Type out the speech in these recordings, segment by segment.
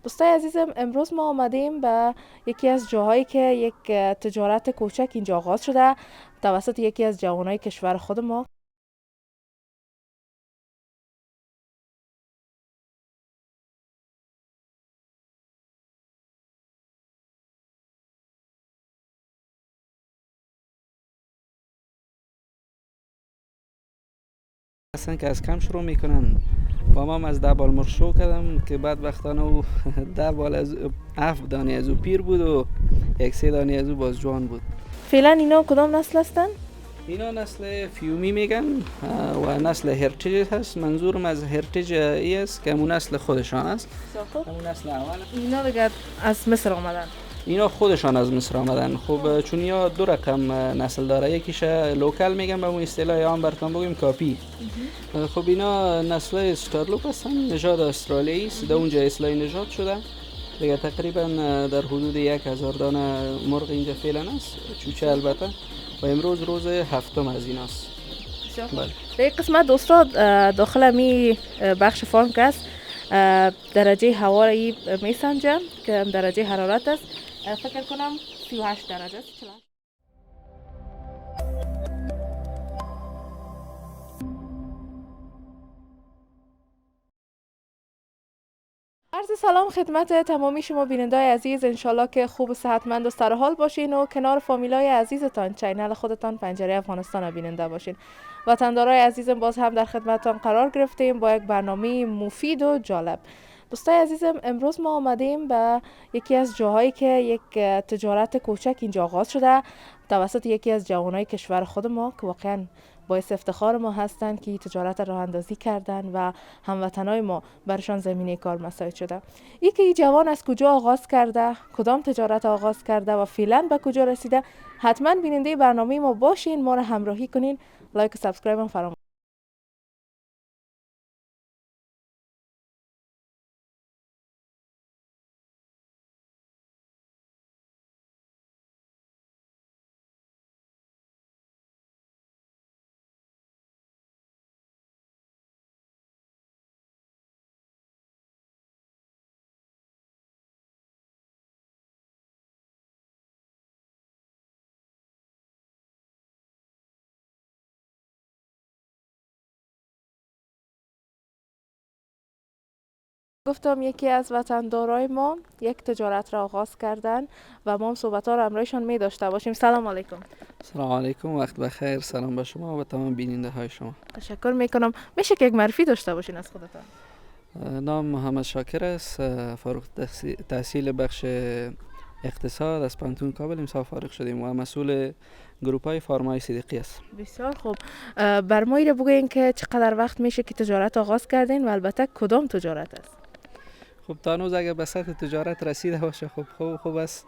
دوستای عزیزم، امروز ما آمدیم به یکی از جاهایی که یک تجارت کوچک اینجا آغاز شده توسط یکی از جوانای کشور خود ما. اصلا که از کم شروع میکنن با ما هم از 10 بال مرغ شروع کردم که بعد وقتانه او 10 بال از 7 دانه از او پیر بود و یک 3 دانه از او باز جوان بود. فعلا اینا کدام نسل هستن؟ اینا نسل فیومی میگن و نسل هرتیج هست. منظورم از هرتیج ای است که همون نسل خودشان است، همون نسل اول. اینا دیگه از مصر آمدن. اینا خودشان از مصر آمدن. خب چون یا دو رقم نسل داره، یکیش لوکال میگن به اون اصطلاح عام برتون بگیم کاپی. خب اینا نسل استارلوپ هستن، نژاد استرالیایی است، در اونجا اصلاح نژاد شده دیگه. تقریبا در حدود 1000 دانه مرغ اینجا فعلا است، چوچه البته، و امروز روز هفتم از این است. بله. در این قسمت دوستا داخل می بخش فارم که است درجه هوا را میسنجم که درجه حرارت است. فکر کنم 38 درجه است. عرض سلام خدمت تمامی شما بینندای عزیز، انشالله که خوب و صحتمند و سرحال باشین و کنار فامیلای عزیزتان چینل خودتان پنجره افغانستان بیننده باشین. وطندارای عزیزم، باز هم در خدمتتان قرار گرفتیم با یک برنامه مفید و جالب. دوستای عزیزم، امروز ما آمدیم به یکی از جاهایی که یک تجارت کوچک اینجا آغاز شده توسط یکی از جوانای کشور خود ما که واقعا باعث افتخار ما هستند که تجارت راه اندازی کردن و هموطنای ما برشان زمینه کار مساعد شده. این جوان از کجا آغاز کرده، کدام تجارت آغاز کرده و فعلا به کجا رسیده، حتما بیننده برنامه ما باشین، ما را همراهی کنین، لایک و سابسکرایب هم فراموش. گفتم یکی از وطندارای ما یک تجارت را آغاز کردن و ما هم صحبت ها را همراهشان می داشته باشیم. سلام علیکم. سلام علیکم، وقت بخیر. سلام به شما و تمام بیننده های شما. تشکر میکنم. میشه که یک معرفی داشته باشین از خودتان؟ نام محمد شاکر است، فارغ تحصیل بخش اقتصاد از پانتون کابل امسال فارغ شدیم و مسئول گروپ های فارمای صدیقی است. بسیار خوب. بر ما ایره بگوین که چقدر وقت میشه که تجارت آغاز کردین و البته کدام تجارت است؟ خب تا هنوز اگر به سطح تجارت رسیده باشه خب خوب است.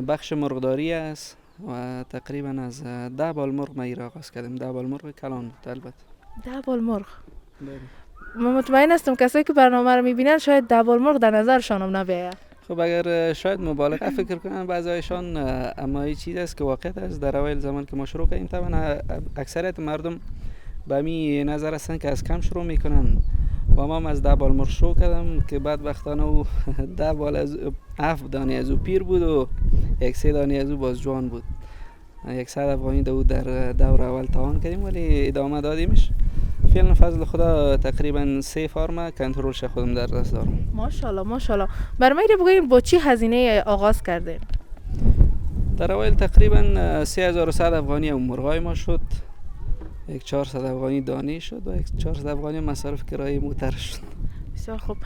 بخش مرغداری است و تقریبا از 10 بال مرغ ما ایره آغاز کردیم. 10 بال مرغ کلان بود البته. 10 بال مرغ. من مطمئن هستم کسایی که برنامه رو میبینن شاید 10 بال مرغ در نظرشان هم نبیاید. خب اگر شاید مبالغه فکر کنن بعضیشان، اما این چیز است که واقعا است. در اوایل زمان که ما شروع کردیم طبعا اکثریت مردم به می نظر هستن که از کم شروع میکنن و ما هم از 10 بال مرغ شروع کردم که بعد وقتانه او 10 بال از 7 دانه از او پیر بود و یک 3 دانه از او باز جوان بود. 100 افغانی در دور اول توان کردیم ولی ادامه دادیمش. فعلا فضل خدا تقریبا 3 فارم کنترلش خودم در دست دارم. ماشاءالله ماشاءالله. بر ما ایره بگوین با چی هزینه آغاز کردین؟ در اوایل تقریبا 3100 افغانی اون مرغای ما شد، 400 افغانی دانه شد و 400 افغانی مصارف کرایه موتر شد. بسیار خوب.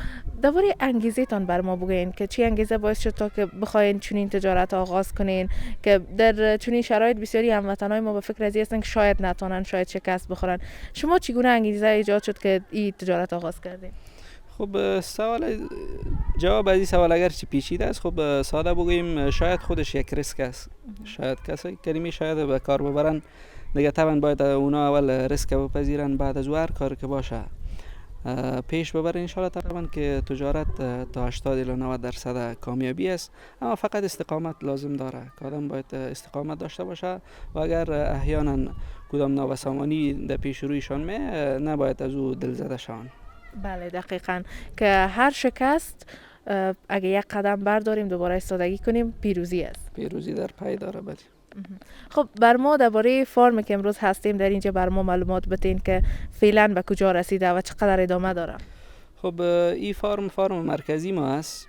درباره انگیزه تان بر ما بگوین که چی انگیزه باعث شد تا که بخواین چنین تجارت آغاز کنین که در چنین شرایط بسیاری هموطنای ما به فکر از این هستن که شاید نتونن، شاید شکست بخورن. شما چگونه انگیزه ایجاد شد که این تجارت آغاز کردین؟ خب جواب از این سوال اگرچه پیچیده است، خب ساده بگوییم شاید خودش یک ریسک است. شاید کسایی کلمه شاید به کار ببرن دیگه، طبعا باید اونا اول ریسک بپذیرن، بعد از هر کاری که باشه پیش ببره. انشالله طبعا که تجارت تا 80 الی 90% کامیابی است، اما فقط استقامت لازم داره که آدم باید استقامت داشته باشه و اگر احیانا کدام نابسامانی در پیش رویشان نباید از او دل زده شون. بله دقیقاً، که هر شکست اگه یک قدم برداریم دوباره استادگی کنیم پیروزی است. پیروزی در پی داره. بله. خب بر ما درباره فارم که امروز هستیم در اینجا بر ما معلومات بتین که فعلا به کجا رسیده و چقدر ادامه داره. خب این فارم مرکزی ما است.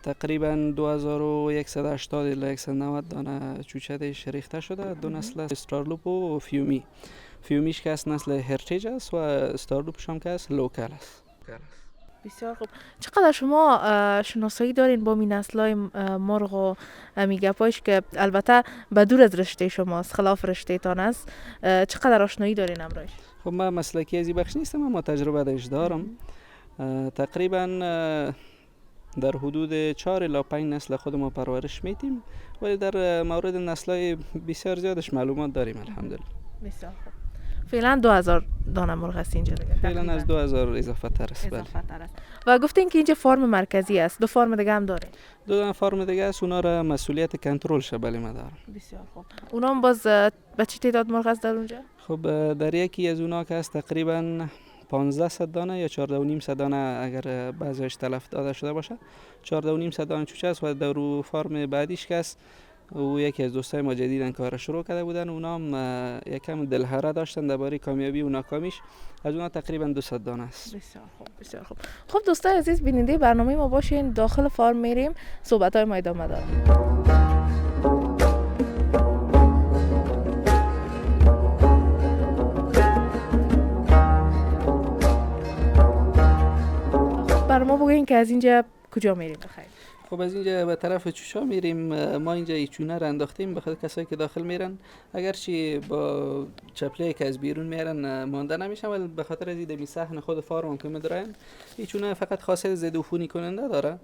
تقریبا 2180 الی 190 دانه چوچه ریخته شده. دو نسل استارلوپ و فیومیش که است نسل هرتیج است و استارلوپش هم که است لوکل است. بسیار خوب. چقدر شما شناسایی دارین با این نسل‌های مرغ و میگپایش که البته به دور از رشته شماست خلاف رشته تان است، چقدر آشنایی دارین امروز؟ خب من مسلکی از این بخش نیستم اما تجربه داشت دارم. تقریبا در حدود 4 الی 5 نسل خود ما پرورش میدیم ولی در مورد نسل‌های بسیار زیادش معلومات داریم الحمدلله. بسیار خوب. فعلا 2000 دانه مرغ است اینجا دیگه. فعلا از 2000 اضافه تر است. و گفتین که اینجا فارم مرکزی است. دو فارم دیگه هم دارین؟ دو دانه فارم دیگه است، اونا را مسئولیت کنترل شه بله ما دارم. بسیار خوب. اونا هم باز به چه تعداد مرغ است در اونجا؟ خب در یکی از اونا که است تقریبا 1500 دانه یا 14.5 دانه اگر بعضیش تلف داده شده باشه 14.5 دانه چوچه است و در رو فارم بعدیش که است و یکی از دوستای ما جدیدن کار شروع کرده بودن، اونا هم یکم دلهره داشتن درباره کامیابی و ناکامیش. از اونا تقریبا 200 دانه است. بسیار خوب بسیار خوب. خب دوستای عزیز بیننده برنامه ما باشین، داخل فارم میریم، صحبت‌های ما ادامه داره. بر ما بگوین که از اینجا کجا میریم بخیر؟ خب از اینجا به طرف چوشا میریم. ما اینجا ایچونه را انداختیم به خاطر کسایی که داخل میرن اگرچه با چپلی که از بیرون میرن مانده نمیشن ولی به خاطر از این صحن خود فارم که میدارن ایچونه فقط خاصیت ضد عفونی کننده داره.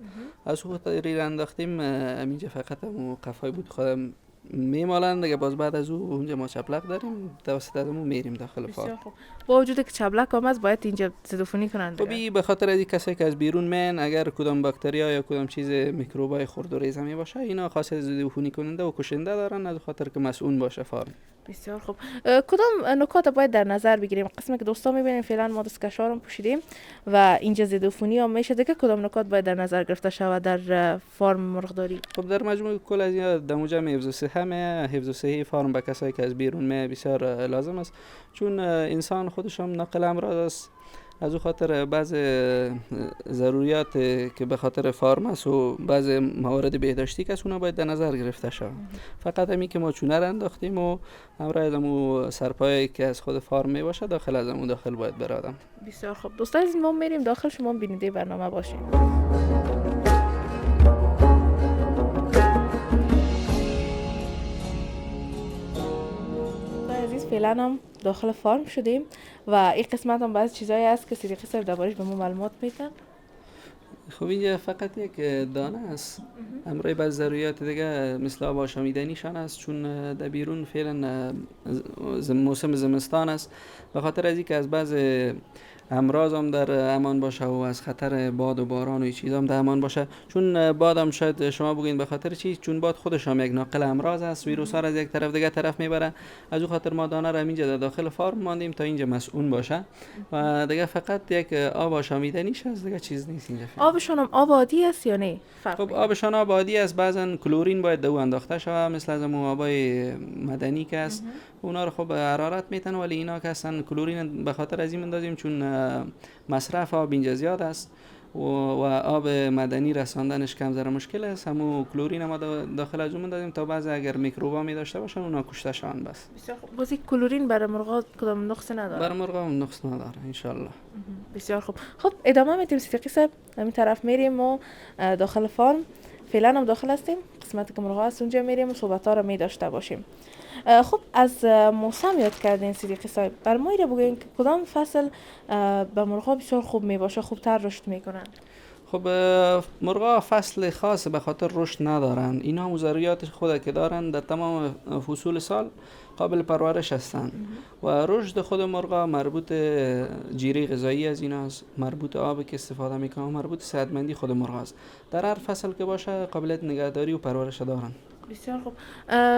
از خاطر انداختیم اینجا فقط مو قفای بود خودم میمالن دیگه. باز بعد از او اونجا ما چپلق داریم توسط ازمون میریم داخل فارم. با وجود که چپلق هم از باید اینجا ضد عفونی کنند. خب به خاطر از کسایی که از بیرون میان اگر کدام باکتریا یا کدام چیز میکروبای خرد و ریز می باشه اینا خاصیت ضد عفونی کننده و کشنده دارن از خاطر که مسئول باشه فارم. بسیار خوب. کدام نکات باید در نظر بگیریم؟ قسمی که دوستا میبینیم فعلا ما دستکشا رو پوشیدیم و اینجا ضد عفونی هم میشه دیگه، کدام نکات باید در نظر گرفته شود در فارم مرغداری؟ خب در مجموع کل از اینا در جمع حفظ صحه حفظ صحه فارم به کسایی که از بیرون می بسیار لازم است چون انسان خودش هم نقل امراض است. از او خاطر بعض ضروریات که به خاطر فارم است و بعض موارد بهداشتی که است اونا باید در نظر گرفته شود. فقط همین که ما چونه را انداختیم و همراه ازمو سرپایی که از خود فارم می باشه داخل ازمو داخل باید برادم. بسیار خوب. دوستان از ما میریم داخل، شما بیننده برنامه باشین. عزیز فعلا هم داخل فارم شدیم و این قسمت هم بعضی چیزایی هست که صدیقی صاحب دربارش به ما معلومات میدن. خب اینجا فقط یک دانه است. همراه بعض ضروریات دیگه مثل آب آشامیدنیشان است چون در بیرون فعلا موسم زمستان است. به خاطر از اینکه از بعض امراض هم در امان باشه و از خطر باد و باران و چیزا هم در امان باشه چون باد هم شاید شما بگین به خاطر چی چون باد خودش هم یک ناقل امراض است، ویروس ها از یک طرف دیگه طرف میبره. از اون خاطر ما دانه را اینجا در داخل فارم ماندیم تا اینجا مسئول باشه و دیگه فقط یک آب آشامیدنیش است دیگه چیز نیست اینجا. آبشون هم آب عادی است یا نه؟ خب آبشان آب عادی است، بعضن کلورین باید دو انداخته شود مثل از مو آبای مدنی که است. اونا رو خب حرارت میتن ولی اینا که اصلا کلورین به خاطر از این اندازیم چون مصرف آب اینجا زیاد است و آب مدنی رساندنش کم ذره مشکل است. همو کلورین ما داخل از اون دادیم تا بعضی اگر میکروبا می داشته باشن اونا کشته شون. بس بسیار خوب. بازی کلورین برای مرغا کدام نقص نداره؟ برای مرغا هم نقص نداره ان شاء الله. بسیار خوب. خب ادامه میدیم صدیقی صاحب، همین طرف میریم و داخل فارم فعلا هم داخل هستیم، قسمت که مرغا هست اونجا میریم و صحبت ها رو می داشته باشیم. خب از موسم یاد کردین صدیقی صاحب، بر ما ایره بگوین که کدام فصل به مرغا بسیار خوب می باشه، خوبتر رشد میکنن؟ خب مرغا فصل خاص به خاطر رشد ندارن، اینا هم ضروریات خود که دارن در تمام فصول سال قابل پرورش هستند و رشد خود مرغا مربوط جیره غذایی از ایناست، مربوط آبی که استفاده میکنن، مربوط صحتمندی خود مرغا است. در هر فصل که باشه قابلیت نگهداری و پرورش دارن. بسیار خوب.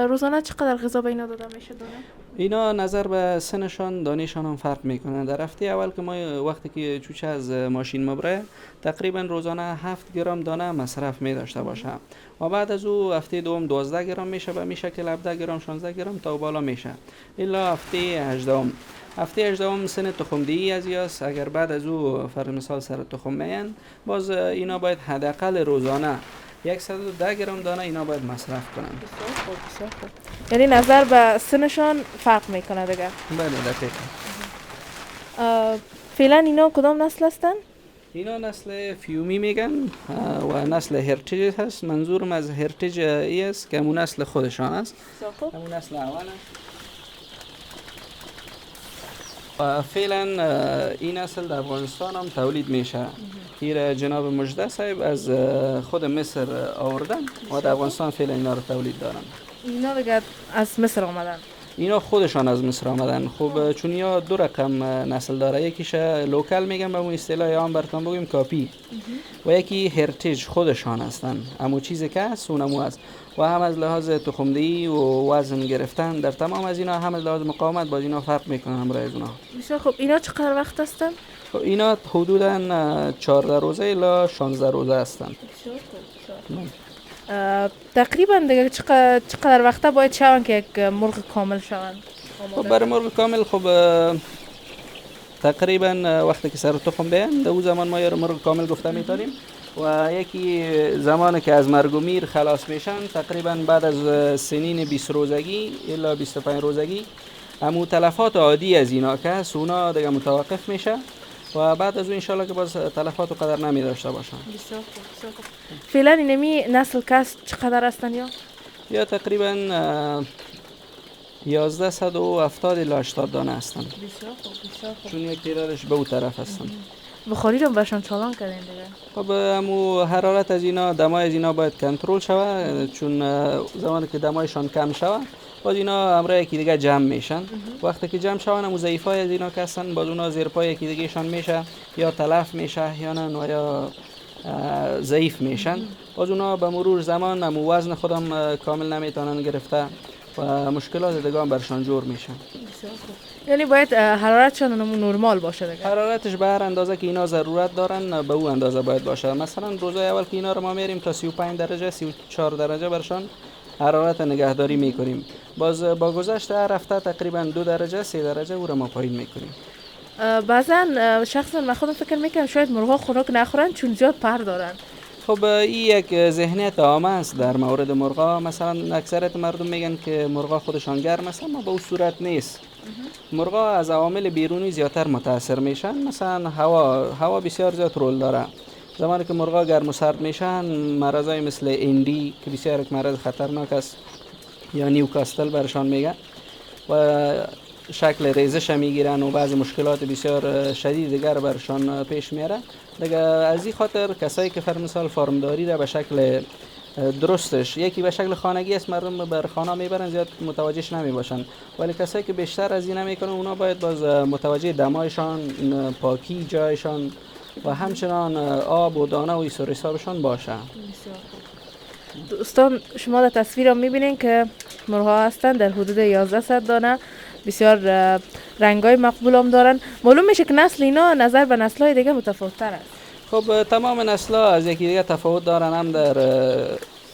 روزانه چقدر غذا به اینا داده میشه دانه؟ اینا نظر به سنشان دانشان هم فرق میکنه. در هفته اول که ما وقتی که چوچه از ماشین مبره تقریبا روزانه 7 گرم دانه مصرف می داشته باشه و بعد از او هفته دوم 12 گرم میشه به می شکل 17 گرم 16 گرم تا بالا میشه الا هفته 18. هفته 18 سن تخمدهی از یاست. اگر بعد از او فرض مثال سر تخم میان باز اینا باید حداقل روزانه 110 گرم دانه اینا باید مصرف کنن. بسیار خوب بسیار خوب. یعنی نظر به سنشان فرق میکنه دیگه. بله دقیقا. فعلا اینا کدام نسل هستن؟ اینا نسل فیومی میگن و نسل هرتیج هست. منظورم از هرتیج ای است که همون نسل خودشان است. همون نسل اول است. و فعلا این نسل در افغانستان هم تولید میشه. که جناب مجده صاحب از خود مصر آوردن و در افغانستان فعلا اینا رو تولید دارن. اینا دیگه از مصر آمدن؟ اینا خودشان از مصر آمدن. خب چون یا دو رقم نسل داره، یکیش لوکال میگن به اون اصطلاح عام براتون بگیم کاپی و یکی هرتیج خودشان هستن. همون چیزی که هست اونمو هست و هم از لحاظ تخمدهی و وزن گرفتن در تمام از اینا هم از لحاظ مقاومت باز اینا فرق میکنن همراه از اونا. بسیار خب. اینا چقدر وقت هستن؟ خب اینا حدودا 14 روزه الا 16 روزه هستن. بسیار خوب. تقریبا دیگه چقدر وقت باید شون که یک مرغ کامل شوند؟ خب برای مرغ کامل خب تقریبا وقتی که سر تخم بیان در اون زمان ما یه مرغ کامل گفته میتاریم و یکی زمانی که از مرگ و میر خلاص میشن تقریبا بعد از سنین 20 روزگی الا 25 روزگی همون تلفات عادی از اینا که هست اونا دیگه متوقف میشه و بعد از اون انشالله که باز تلفات و قدر نمی داشته باشن. بسیار خوب بسیار خوب. فعلا اینمی نسل کس چقدر هستن یا تقریبا 1170 الی 80 دانه هستن. بسیار خوب بسیار خوب. چون یک تعدادش به اون طرف هستن. بخاری رو برشان چالان کردین دیگه؟ خب همو حرارت از اینا دمای از اینا باید کنترل شوه چون زمانی که دمایشان کم شوه باز اینا همراه یکی دیگه جمع میشن. وقتی که جمع شون همو ضعیفای از اینا که هستن باز اونا زیر پای یکی دیگه شان میشه یا تلف میشه یا نه و یا ضعیف میشن. باز اونا به مرور زمان همو وزن خودم کامل نمیتونن گرفته و مشکلات دیگه هم برشان جور میشن. یعنی باید حرارتشان نرمال باشه دیگه؟ حرارتش به هر اندازه که اینا ضرورت دارن به اون اندازه باید باشه. مثلا روزای اول که اینا رو ما میریم تا 35 درجه 34 درجه برشان حرارت نگهداری میکنیم. باز با گذشت هر هفته تقریبا 2 درجه 3 درجه او رو ما پایین میکنیم. بعضا شخصا من خودم فکر میکنم شاید مرغا خوراک نخورن چون زیاد پر دارن. خب این یک ذهنیت عامه است در مورد مرغا. مثلا اکثریت مردم میگن که مرغا خودشان گرم است اما به اون صورت نیست. مرغا از عوامل بیرونی زیادتر متاثر میشن. مثلا هوا بسیار زیاد رول داره. زمانی که مرغا گرم و سرد میشن مرضای مثل اندی که بسیار یک مرض خطرناک است یا نیوکاستل برشان میگن و شکل ریزش میگیرن و بعضی مشکلات بسیار شدید دیگر برشان پیش میاره. دیگه از این خاطر کسایی که فرض مثال فارمداری را به شکل درستش یکی به شکل خانگی است مردم بر خانه میبرن زیاد متوجهش نمی باشن ولی کسایی که بیشتر از این نمیکنن اونا باید باز متوجه دمایشان پاکی جایشان و همچنان آب و دانه و ایسور حسابشان باشه. دوستان شما در تصویر هم میبینین که مرغا هستن در حدود 1100 دانه. بسیار رنگای مقبول هم دارن. معلوم میشه که نسل اینا نظر به نسل‌های دیگه متفاوت تر است. خب تمام نسل‌ها از یکی دیگه تفاوت دارن هم در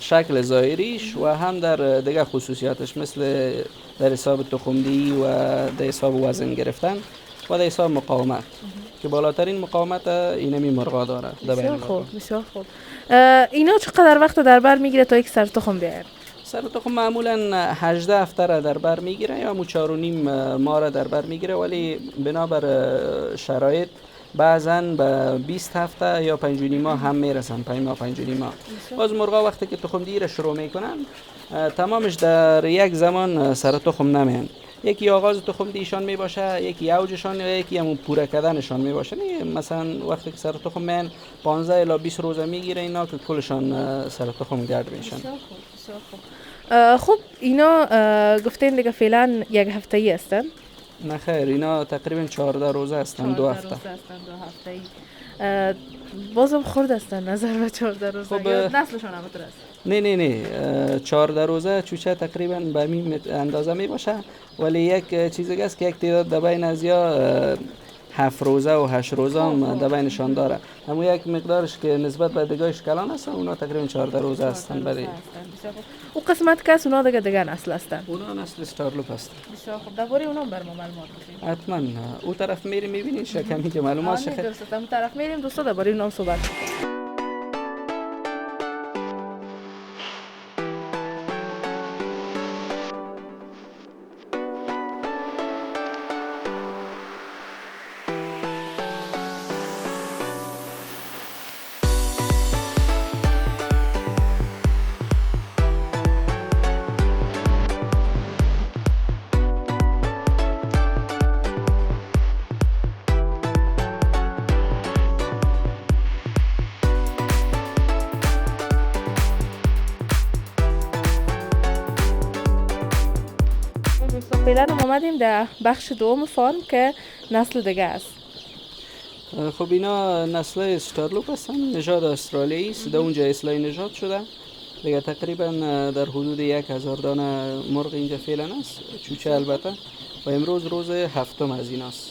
شکل ظاهریش و هم در دیگه خصوصیاتش مثل در حساب تخمدهی و در حساب وزن گرفتن و در حساب مقاومت که بالاترین مقاومت اینمی مرغا داره. بسیار خوب بسیار خوب. اینا چقدر وقت در بر میگیره تا یک سر تخم بیاید؟ سر تخم معمولا 18 هفته را در بر میگیره یا 4.5 ماه را در بر میگیره ولی بنابر شرایط بعضا به 20 هفته یا 5.5 ماه هم میرسن. 5 ماه 5.5 ماه. باز مرغا وقتی که تخم دهی را شروع میکنن تمامش در یک زمان سر تخم نمیان. یکی آغاز تخم دهیشان می باشه یکی اوجشان یا یکی همون پوره کردنشان می باشه. مثلا وقتی که سر تخم میان 15 الی 20 روزه میگیره اینا که کلشان سر تخم گرد میشن. بسیار خوب. خب اینا گفتین دیگه فعلا یک هفته‌ای هستن؟ نه خیر اینا تقریبا 14 روزه هستن. 2 هفته. بازم خورد هستن نظر به 14 روزه. خب یا نسلشان هم است؟ نه 14 روزه چوچه تقریبا به همین اندازه می باشه، ولی یک چیز دیگه است که یک تعداد در بین از یا 7 روزه و 8 روزه هم در بینشان داره، اما یک مقدارش که نسبت به دیگه‌اش کلان هستن اونا تقریبا 14 روزه هستن. بله او قسمت که اونا دیگه نسل هستن، اونا نسل استارلوپ هستن. بسیار خوب. درباره اونا بر ما معلومات بدید. حتما او طرف میری میبینی کمی که معلومات شخص درسته. اون طرف میریم دوستا درباره اونا صحبت کنیم. فعلا اومدیم در بخش دوم فارم که نسل دیگه است. خب اینا نسل استارلوپ هستن، نژاد استرالیایی است، در اونجا اصلاح نژاد شده دیگه. تقریبا در حدود 1000 دانه مرغ اینجا فعلا است، چوچه البته، و امروز روز هفتم از ایناست.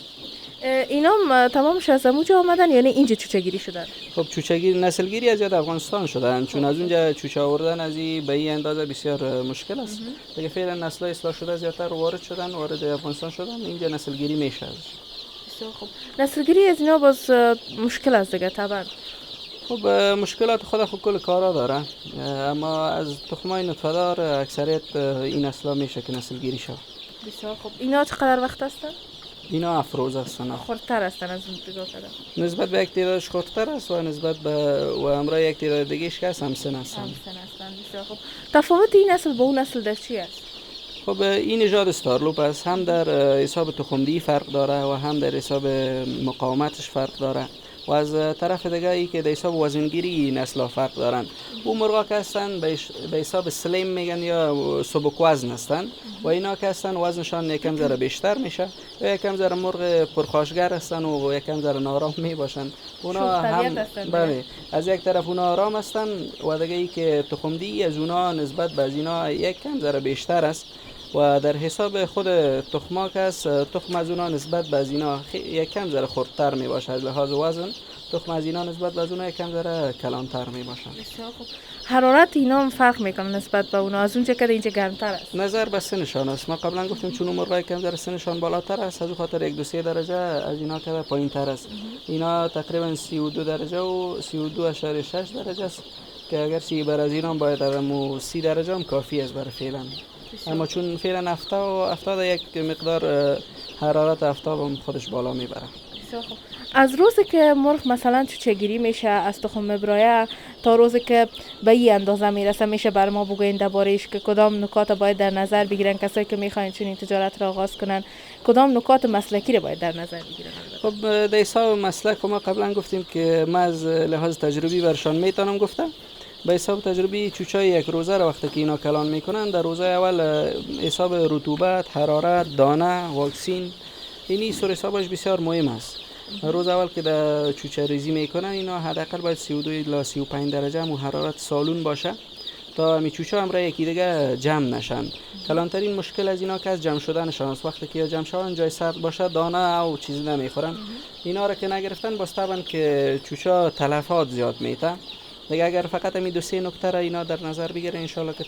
اینا تمامش از اونجا آمدن یعنی اینجا چوچه گیری شدن؟ خب چوچه گیری نسل گیری از یاد افغانستان شدن، چون از اونجا چوچه آوردن از به این اندازه بسیار مشکل است. دیگه فعلا نسل اصلاح شده زیادتر وارد شدن، وارد افغانستان شدن، اینجا نسل گیری میشه. بسیار خوب. نسل گیری از اینا باز مشکل است دیگه طبعا. خب مشکلات خود کل کارا داره، اما از تخمای نطفه دار اکثریت این نسلا میشه که نسل گیری شود. بسیار خوب. اینا چقدر وقت هستن؟ اینا افروز هستن، خردتر هستن از اون دیگه کدام؟ نسبت به یک تعدادش خردتر است و نسبت به و امرای یک تعداد دیگه‌اش که هست همسن هستن. بسیار خوب. تفاوت این نسل با اون نسل در چی است؟ خب این نژاد استارلوپ است، هم در حساب تخمدهی فرق داره و هم در حساب مقاومتش فرق داره، و از طرف دیگه ای که در حساب وزنگیری نسل‌ها فرق دارن. اون مرغا که هستن به حساب سلیم میگن یا سبک وزن هستن، و اینا که هستن وزنشان یکم ذره بیشتر میشه و یکم ذره مرغ پرخاشگر هستن و یکم ذره نارام می باشن. اونا هم بله از یک طرف اونا آرام هستن و دیگه ای که تخمدهی از اونا نسبت به از اینا یکم ذره بیشتر است، و در حساب خود تخماک است، تخم از اونا نسبت به از اینا یکم ذره خردتر می باشه، از لحاظ وزن تخم از اینا نسبت به از اونا یکم ذره کلانتر می باشه. حرارت اینا هم فرق میکنه نسبت به اونا، از اونجا که اینجا گرمتر است؟ نظر به سنشان است. ما قبلا گفتیم چون مرغا یکم ذره سنشان بالاتر است، از اون خاطر 1-2-3 درجه از اینا که پایینتر است. اینا تقریبا 32 درجه و 32.6 درجه است که اگر سی بر از اینا باید در 30 درجه هم کافی است برای فعلا. اما چون فعلا هفته یک مقدار حرارت هفته هم خودش بالا میبره. از روزی که مرغ مثلا چوچه گیری میشه از تخم مبرایه تا روزی که به این اندازه میرسه، میشه بر ما بگوین درباره‌اش که کدام نکات باید در نظر بگیرن کسایی که میخواین چنین تجارت را آغاز کنن، کدام نکات مسلکی رو باید در نظر بگیرن؟ خب در حساب مسلک ما قبلا گفتیم که ما از لحاظ تجربی برشان میتونم گفتم. به حساب تجربی چوچای یک روزه را وقتی که اینا کلان میکنن، در روزه اول حساب رطوبت، حرارت، دانه، واکسین، اینی سر حسابش بسیار مهم است. روز اول که در چوچه ریزی میکنن اینا حداقل باید 32 تا 35 درجه هم حرارت سالون باشه تا می چوچه هم را یکی دیگه جمع نشن. کلانترین مشکل از اینا که از جمع شدنشان است. وقتی که جمع شدن جای سرد باشه دانه او چیزی نمیخورن. اینا را که نگرفتن باز طبعا که چوچه تلفات زیاد میته. دیگه اگر فقط می 2-3 نکته را اینا در نظر بگیره ان شاء الله که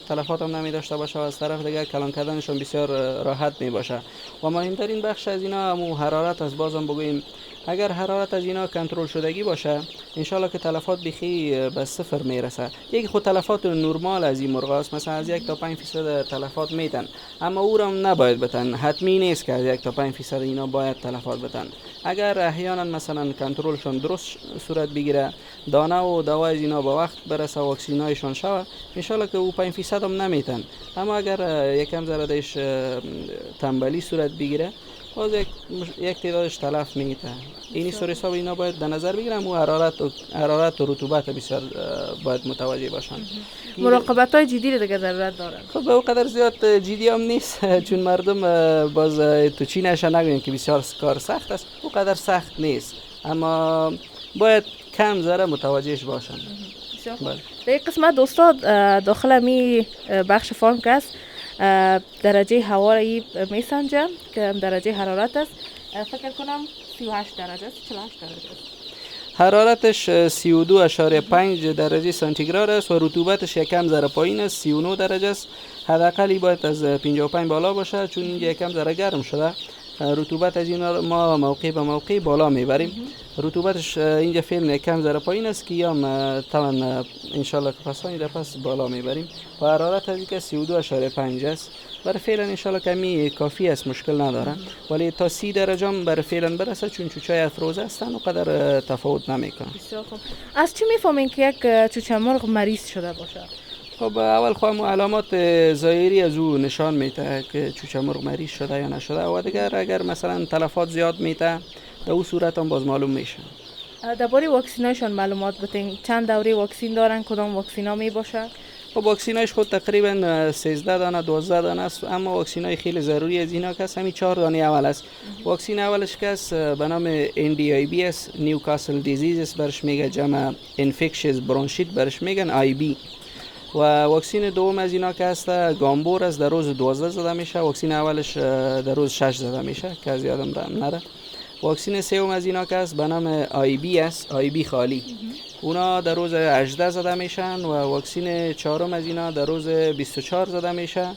تلفات هم نمی داشته باشه و از طرف دیگه کلان کردنشون بسیار راحت می باشه. و مهمترین بخش از اینا همون حرارت از بازم بگویم، اگر حرارت از اینا کنترل شدگی باشه ان شاء الله که تلفات بخی به صفر میرسه. یک خود تلفات نرمال از این مرغاست، مثلا از 1 تا 5% تلفات میتن، اما او را نباید بتن. حتمی نیست که از 1 تا 5% اینا باید تلفات بتن. اگر احیانا مثلا کنترلشون درست صورت بگیره، دانه و دوای اینا با وقت برسه و واکسینایشون شوه، ان شاء الله که او 5% هم نمیتن. اما اگر یکم ذره دیش تنبلی صورت بگیره باز یک تعدادش تلف میته. اینی سر حساب اینا باید در نظر بگیرم و حرارت و رطوبت بسیار باید متوجه باشن. مراقبت‌های جدی رو دیگه ضرورت دارن. خب به اونقدر زیاد جدی هم نیست چون مردم باز تو چی نشه نگویم که بسیار کار سخت است، اونقدر سخت نیست، اما باید کم ذره متوجهش باشن. بسیار خوب. بله. در این قسمت دوستا داخل می بخش فارم که است درجه هوا را میسنجه که درجه حرارت است. فکر کنم 38 درجه است، 48 درجه است. حرارتش 32.5 درجه سانتیگراد است و رطوبتش یکم ذره پایین است، 39 درجه است. حداقلی باید از 55 بالا باشه چون اینجا یکم ذره گرم شده. رطوبت از اینا ما موقع به موقع بالا میبریم. رطوبتش اینجا فعلا یکم ذره پایین است که یا طبعا انشالله که پس در پس بالا میبریم و حرارت از اینکه 32.5 است. برای فعلا انشالله کمی کافی است، مشکل نداره، ولی تا 30 درجه هم برای فعلا برسه چون چوچای افروزه هستن و قدر تفاوت نمیکنه. بسیار خوب. از چی میفهمین که یک چوچه مرغ مریض شده باشه؟ خب اول خواهم علامات ظاهری از او نشان میده که چوچه مرغ مریض شده یا نشده و دیگر اگر مثلا تلفات زیاد میده در او صورت هم باز معلوم میشه. درباره واکسینایشان معلومات بتین، چند دوره واکسین دارن، کدام واکسینا می باشه؟ خب واکسینایش خود تقریبا 13 دانه 12 دانه است، اما واکسینای خیلی ضروری از اینا که همین 4 دانه اول است. واکسین اولش که است به نام NDIB است، نیوکاسل دیزیز است برش میگه، جمع انفکشس برونشیت برش میگن IB. و واکسین دوم از اینا که است گامبور است، در روز 12 زده میشه. واکسین اولش در روز 6 زده میشه که از یادم نره. واکسین سوم از اینا که است به نام IB است، IB خالی، اونا در روز 18 زده میشن و واکسین چهارم از اینا در روز 24 زده میشه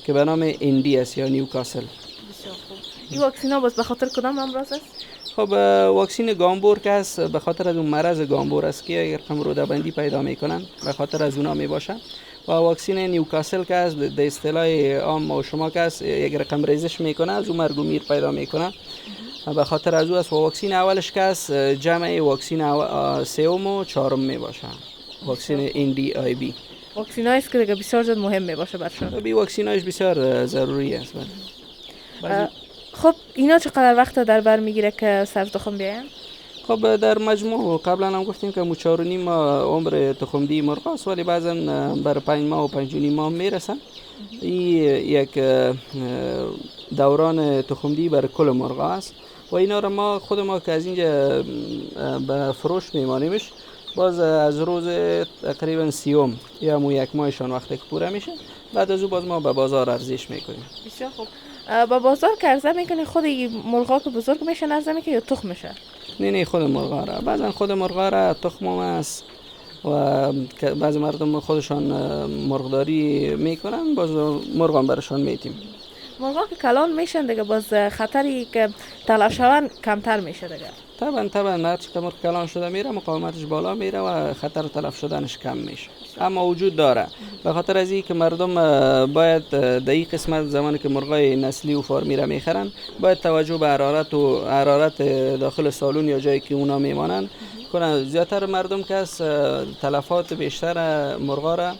که به نام ND است یا نیوکاسل. بسیار خوب. این واکسینا باز به خاطر کدام امراض است؟ خب واکسین گامبور که است به خاطر از اون مرض گامبور است که اگر کم روده بندی پیدا میکنن به خاطر از اونا میباشه. و واکسین نیوکاسل که است به اصطلاح عام و شما که است یک رقم ریزش میکنه از اون مرگ و میر پیدا میکنه به خاطر از او است. و واکسین اولش که است جمع واکسین سوم و چهارم میباشه، واکسین NDIB. واکسینایی است که دیگه بسیار زیاد مهم میباشه برشون. بی واکسینایش بسیار ضروری است. خب اینا چقدر وقت در بر میگیره که سر تخم بیاین؟ خب در مجموع قبلا هم گفتیم که 4.5 ماه عمر تخمدی مرغ است، ولی بعضا بر 5 ماه و 5.5 ماه میرسن. این یک دوران تخمدی بر کل مرغ است و اینا را ما خود ما که از اینجا به فروش میمانیمش باز از روز تقریبا 30 یا مو یک ماهشان وقتی که پوره میشه بعد از او باز ما به بازار ارزش میکنیم. بسیار خوب. با بازار که عرضه میکنی خود این مرغا که بزرگ میشن عرضه میکنی یا تخم میشه؟ نه خود مرغا را، بعضا خود مرغا را تخم است و بعضی مردم خودشان مرغداری میکنن، باز مرغ هم برشان میتیم. مرغا که کلان میشن دیگه باز خطری که تلف شون کمتر میشه دیگه. طبعا هرچی که مرغ کلان شده میره مقاومتش بالا میره و خطر تلف شدنش کم میشه، اما وجود داره. به خاطر از این که مردم باید در این قسمت زمانی که مرغای نسلی و فارمی را میخرن باید توجه به حرارت داخل سالون یا جایی که اونا میمانن کنن. زیادتر مردم که از تلفات بیشتر مرغا را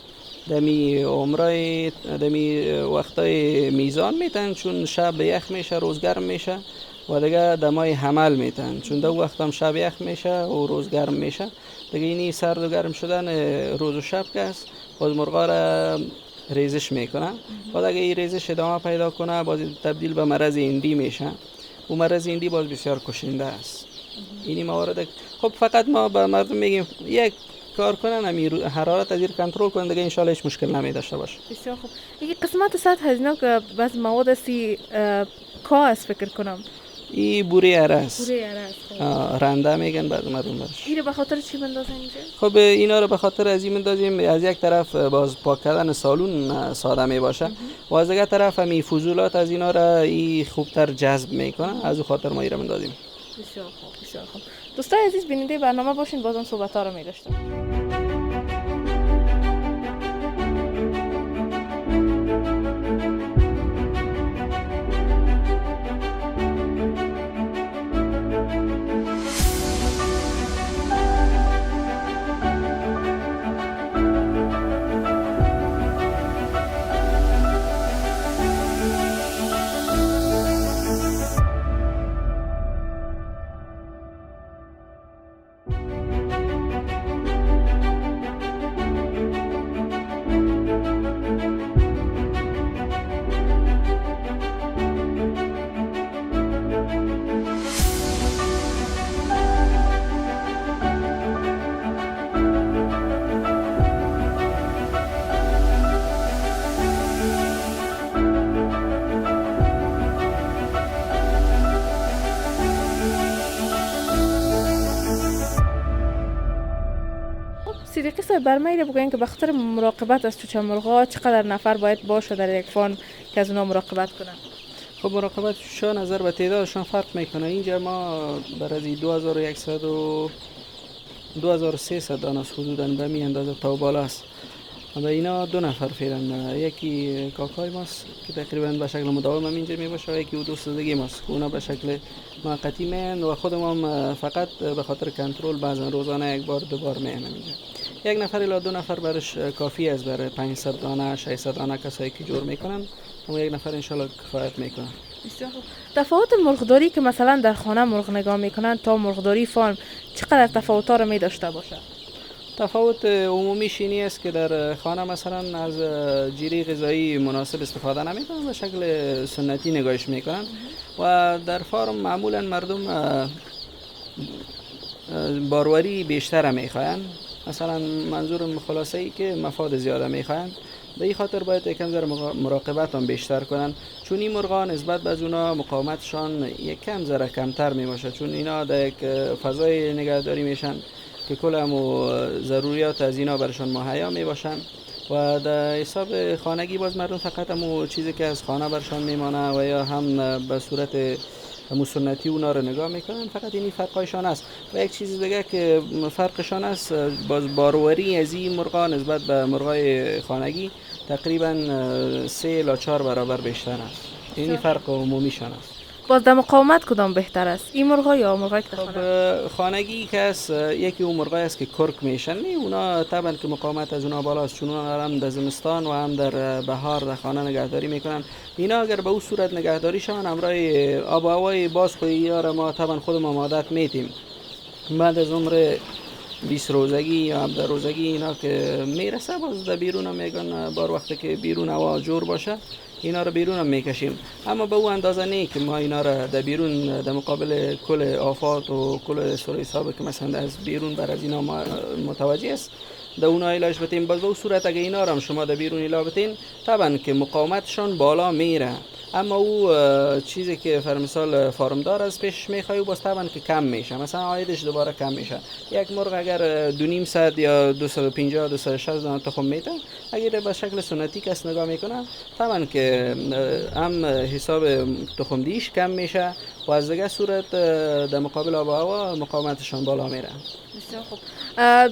دمی عمرای دمی وقتای میزان میتن، چون شب یخ میشه روز گرم میشه و دیگه دمای حمل میتن، چون دو وقت هم شب یخ میشه و روز گرم میشه دیگه. اینی سرد و گرم شدن روز و شب که است باز مرغا را ریزش میکنه و دیگه این ریزش ادامه پیدا کنه باز تبدیل به مرض هندی میشه و مرض هندی باز بسیار کشنده است. اینی موارد خب فقط ما به مردم میگیم یک کار کنن همین حرارت از این کنترل کنن دیگه ان شاء الله هیچ مشکل نمی داشته باشه. بسیار خوب. یک قسمت سطح هزینه که بعض مواد هستی کا است فکر کنم. این بوری اره است. بوری اره است. رنده میگن بعض مردم برش. این به خاطر چی بندازن اینجا؟ خب اینا رو به خاطر از این بندازیم از یک طرف باز پاک کردن سالون ساده می باشه و از دیگه طرف همین فضولات از اینا را این خوبتر جذب میکنه، از اون خاطر ما ایرا بندازیم. بسیار خوب بسیار خوب. دوستای عزیز بیننده برنامه باشین، بازم صحبت ها رو می داشتم. بر میل بگوین که به خاطر مراقبت از چوچه مرغا چقدر نفر باید باشه در یک فارم که از اونا مراقبت کنن؟ خب مراقبت چوچه نظر به تعدادشان فرق میکنه. اینجا ما برای 2100 و 2300 دانه است حدوداً به می اندازه تا بالا است. و اینا دو نفر فعلا، یکی کاکای ماست که تقریبا به شکل مداوم هم اینجا می باشه و یکی دوست دیگه ماست که اونا به شکل موقتی میان و خودم هم فقط به خاطر کنترل بعضا روزانه یک بار دو بار میان اینجا. یک نفر الی دو نفر برش کافی است برای 500 دانه 600 دانه کسایی که جور میکنن، اما یک نفر انشالله کفایت میکنه. بسیار خوب. تفاوت مرغداری که مثلا در خانه مرغ نگاه میکنن تا مرغداری فارم چقدر تفاوت‌ها رو می داشته باشه؟ تفاوت عمومیش اینی است که در خانه مثلا از جیره غذایی مناسب استفاده نمیکنن، به شکل سنتی نگاهش میکنن و در فارم معمولا مردم باروری بیشتر میخواین. مثلا منظور خلاصه ای که مفاد زیاده میخواین، به این خاطر باید یکم ذره مراقبت هم بیشتر کنن، چون این مرغا نسبت به از اونا مقاومتشان یکم ذره کمتر میباشه، چون اینا در یک فضای نگهداری میشن که کل همو ضروریات از اینا برشان مهیا می باشن و در حساب خانگی باز مردم فقط همو چیزی که از خانه برشان میمانه و یا هم به صورت همو سنتی اونا رو نگاه میکنن. فقط این فرقایشان است و یک چیز دیگه که فرقشان است، باز باروری از این مرغا نسبت به مرغای خانگی تقریبا 3 الی 4 برابر بیشتر است. این فرق عمومیشان است. باز در مقاومت کدام بهتر است، این مرغا یا مرغای که در خانه؟ خب خانگی که است، یکی اون مرغای است که کرک میشن، اونا طبعا که مقاومت از اونا بالاست، چون اونا هم در زمستان و هم در بهار در خانه نگهداری میکنن. اینا اگر به اون صورت نگهداری شون همراه آب و هوای باز خویی ما طبعا خودمون عادت میتیم، بعد از عمر 20 روزگی یا 17 روزگی اینا که میرسه باز در بیرون هم میگن بار وقتی که بیرون هوا جور باشه اینا رو بیرون هم میکشیم، اما به اون اندازه نه که ما اینا رو در بیرون در مقابل کل آفات و کل سر حساب که مثلا از بیرون بر از اینا متوجه است در اونها علاج بتیم. باز به اون صورت اگه اینا رو هم شما در بیرون علاج بتین طبعا که مقاومتشان بالا میره، اما او چیزی که فرمثال فارمدار از پیش میخوای باز طبعا که کم میشه، مثلا عایدش دوباره کم میشه. یک مرغ اگر 2.5 یا 250 260 دانه تخم میده، اگر به شکل سنتی کس نگاه میکنه طبعا که هم حساب تخم دیش کم میشه و از دیگه صورت در مقابل آب و هوا مقاومتشان بالا میره. بسیار خوب.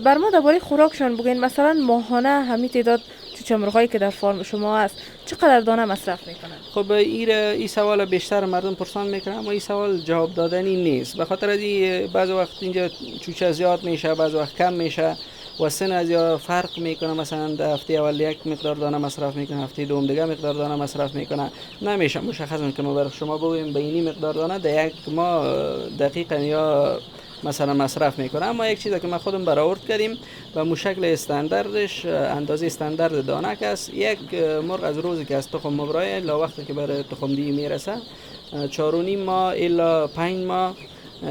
بر ما درباره خوراکشان بگین، مثلا ماهانه همین تعداد چوچه مرغایی که در فارم شما است چقدر دانه مصرف میکنن؟ خب این سوال بیشتر مردم پرسان میکنن، اما این سوال جواب دادنی نیست، به خاطر از این بعض وقت اینجا چوچه زیاد میشه بعض وقت کم میشه و سن از یا فرق میکنه، مثلا در هفته اول یک مقدار دانه مصرف میکنه، هفته دوم دیگه مقدار دانه مصرف میکنه، نمیشه مشخصا که ما برای شما بگوییم به اینی مقدار دانه در یک ماه دقیقاً یا مثلا مصرف میکنه. اما یک چیزی که ما خودم برآورد کردیم و مشکل استانداردش اندازه استاندارد دانه که است، یک مرغ از روزی که از تخم مبرای تا وقتی که برای تخم دی میرسه 4.5 ماه الی 5 ماه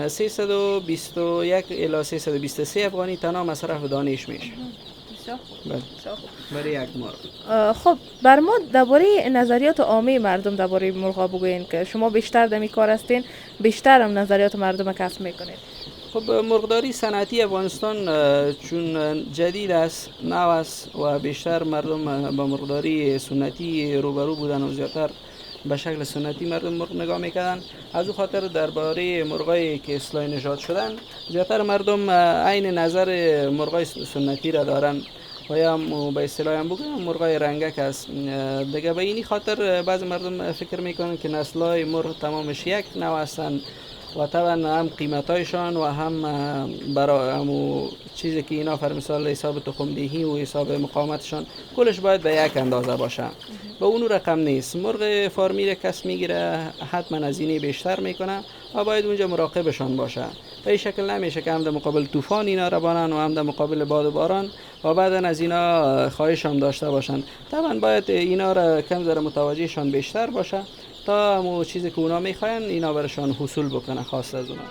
321 الی 323 افغانی تنها مصرف دانش میشه. برای یک مرغ. خب بر ما درباره نظریات عامه مردم درباره مرغا بگوین که شما بیشتر در این کار هستین، بیشتر هم نظریات مردم کسب میکنید. خب مرغداری صنعتی افغانستان چون جدید است، نو است و بیشتر مردم با مرغداری سنتی روبرو بودن و زیادتر به شکل سنتی مردم مرغ نگاه میکردن. از او خاطر درباره مرغایی که اصلاح نژاد شدن زیادتر مردم عین نظر مرغای سنتی را دارن و یا به اصطلاح هم بگم مرغای رنگک است دیگه. به اینی خاطر بعض مردم فکر میکنن که نسل‌های مرغ تمامش یک نوع هستند و طبعا هم قیمتایشان و هم برای همو چیزی که اینا فرمثال حساب تخم دهی و حساب مقاومتشان کلش باید به یک اندازه باشه، به اونو رقم نیست. مرغ فارمی کس میگیره حتما هزینه بیشتر میکنه و باید اونجا مراقبشان باشه. به این شکل نمیشه که هم در مقابل طوفان اینا را بانن و هم در مقابل باد و باران و بعدا از اینا خواهش هم داشته باشن. طبعا باید اینا را کم ذره متوجهشان بیشتر باشه تا همون چیزی که اونا میخواین اینا برشان حصول بکنه خاص از اونا.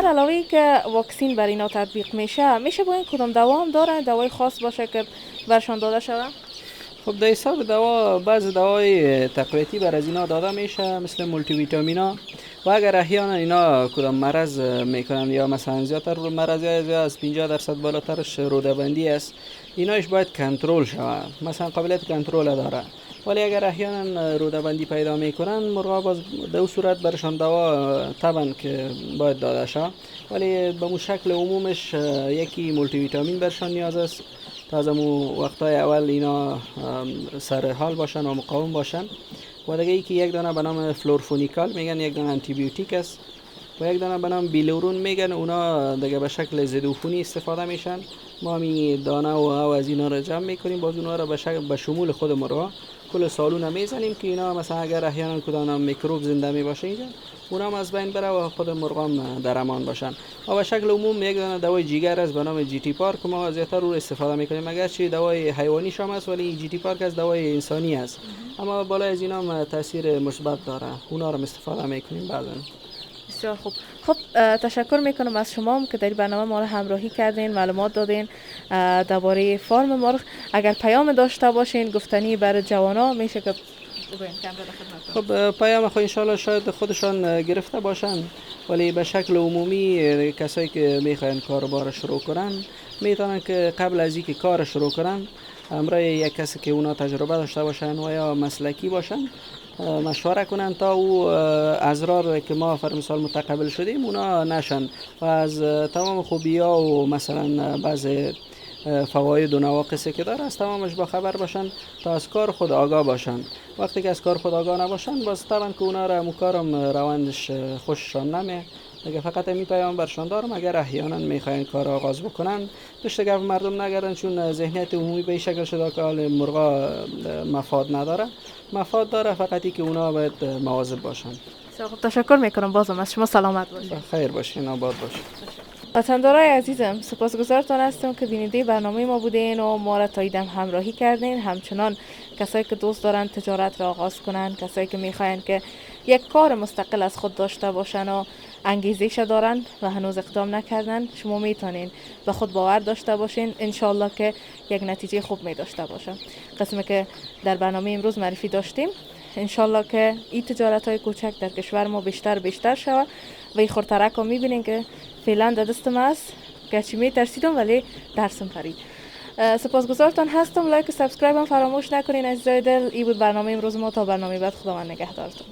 بر علاوه ای که واکسین بر اینا تطبیق میشه با این کدام دوا هم دارن، دوای خاص باشه که برشان داده شود؟ خب در حساب دوا بعض دوای تقویتی بر از اینا داده میشه مثل مولتی ویتامینا و اگر احیانا اینا کدام مرض میکنن یا مثلا زیادتر مرض یا از 50% بالاترش روده‌بندی است، ایناش باید کنترل شود، مثلا قابلیت کنترل داره. ولی اگر احیانا روده‌بندی پیدا میکنن مرغا باز در اون صورت برشان دوا طبعا که باید داده شود، ولی به شکل عمومش یکی مولتی ویتامین برشان نیاز است تا از وقتای اول اینا سر حال باشن و مقاوم باشن. و دیگه ای که یک دانه به نام فلورفونیکال میگن، یک دانه آنتی بیوتیک است و یک دانه به نام بیلورون میگن، اونا دیگه به شکل ضد عفونی استفاده میشن. ما می دانه و از اینا رو جمع میکنیم، باز اونا رو به شمول خود مرغا کل سالونه میزنیم که اینا مثلا اگر احیانا کدام میکروب زنده می باشه اینجا اونا هم از بین بره و خود مرغان در امان باشن. و به شکل عموم یک دانه دوای جیگر است به نام جی تی پار که ما زیادتر رو استفاده میکنیم، اگرچه دوای حیوانی شام است ولی جی تی پار از دوای انسانی است، اما بالای از اینا هم تاثیر مثبت داره، اونا رو استفاده میکنیم بعضا. بسیار خوب. خب تشکر میکنم از شما هم که در برنامه ما را همراهی کردین، معلومات دادین درباره فارم مرغ. اگر پیام داشته باشین گفتنی برای جوانا میشه که بگوین که خب پیام خو انشالله شاید خودشان گرفته باشن، ولی به شکل عمومی کسایی که میخواین کاروبار شروع کنن میتونن که قبل از اینکه کار شروع کنن همراه یک کسی که اونا تجربه داشته باشن و یا مسلکی باشن مشوره کنن تا او ازرار که ما مثال متقبل شدیم اونا نشن و از تمام خوبی ها و مثلا بعض فواید و نواقصی که داره از تمامش با خبر باشن تا از کار خود آگاه باشن. وقتی که از کار خود آگاه نباشن باز طبعا که اونا را مکارم روندش خوششان نمیه. دیگه فقط می پیام برشان دارم اگر احیانا میخواین کار آغاز بکنن پشت گپ مردم نگردن، چون ذهنیت عمومی به این شکل شده که حال مرغا مفاد نداره، مفاد داره، فقطی که اونا باید مواظب باشن. تشکر میکنم بازم از شما، سلامت باشید. خیر باشین، آباد باشین. وطندارای عزیزم سپاسگزارتان هستم که بیننده برنامه ما بودین و ما را تا ایدم همراهی کردین. همچنان کسایی که دوست دارن تجارت را آغاز کنن، کسایی که میخواین که یک کار مستقل از خود داشته باشن و انگیزش دارن و هنوز اقدام نکردن، شما میتونین به خود باور داشته باشین، انشالله که یک نتیجه خوب می داشته باشه. قسمی که در برنامه امروز معرفی داشتیم انشالله که این تجارت های کوچک در کشور ما بیشتر شود و این خورترک ها میبینین که فعلا در دستم است، گرچه می ترسیدم ولی درسم پرید. سپاسگزارتان هستم. لایک و سابسکرایب هم فراموش نکنین عزیزای دل. این بود برنامه امروز ما، تا برنامه بعد خداوند نگهدارتون.